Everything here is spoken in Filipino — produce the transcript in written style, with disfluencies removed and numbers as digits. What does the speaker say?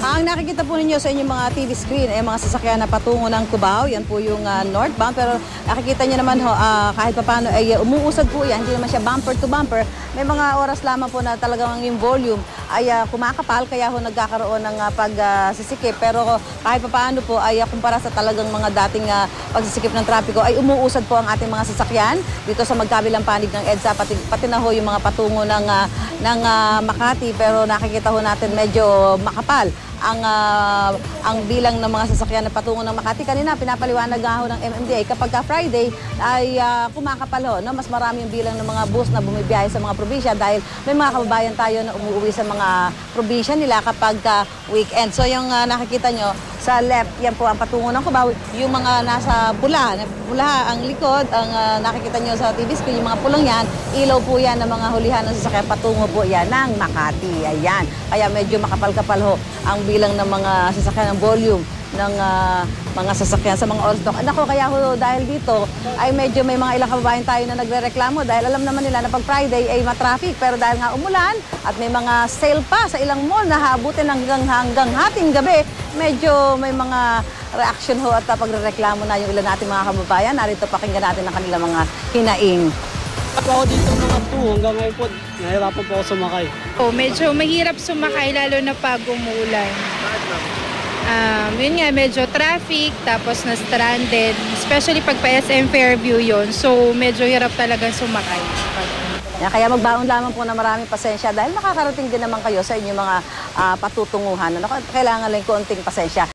Ang nakikita po ninyo sa inyong mga TV screen ay mga sasakyan na patungo ng Cubao. Yan po yung northbound. Pero nakikita nyo naman ho, kahit paano ay umuusad po yan. Hindi naman siya bumper to bumper. May mga oras lamang po na talagang yung volume ay kumakapal. Kaya ho nagkakaroon ng pagsisikip. Pero kahit paano po ay kumpara sa talagang mga dating pagsisikip ng trapiko ay umuusad po ang ating mga sasakyan dito sa magkabilang panig ng EDSA. Pati na ho yung mga patungo ng Makati. Pero nakikita ho natin medyo makapal ang bilang ng mga sasakyan na patungo ng Makati. Kanina pinapaliwanag nga ho ng MMDA kapag Friday ay kumakapal ho, no? Mas marami yung bilang ng mga bus na bumibiyahe sa mga probinsya dahil may mga kababayan tayo na umuwi sa mga probinsya nila kapag weekend. So yung nakikita nyo sa left, yan po ang patungo ng Cubao. Yung mga nasa Bula ang likod, ang nakikita nyo sa TV screen, yung mga pulong yan, ilaw po yan ng mga hulihan ng sasakyan, patungo po yan ng Makati. Ayan. Kaya medyo makapal-kapal ho ang bilang ng mga sasakyan, ng volume ng mga sasakyan sa mga oras to. Nako, kaya ho dahil dito ay medyo may mga ilang kababayan tayo na nagrereklamo dahil alam naman nila na pag Friday ay matraffic. Pero dahil nga umulan at may mga sale pa sa ilang mall na habutin hanggang hating gabi, medyo may mga reaction ho at pagrereklamo na yung ilan nating mga kababayan. Narito pakinggan natin ang kanilang mga hinaing. Ako dito mga 2 hanggang ngayon po, nahirapan po ako sumakay. Medyo mahirap sumakay lalo na pag umulan. Yun nga, medyo traffic, tapos na-stranded. Especially pag pa-SM Fairview yun. So, medyo hirap talagang sumakay. Kaya magbaon lamang po na maraming pasensya dahil makakarating din naman kayo sa inyong mga patutunguhan. Kailangan lang konting pasensya.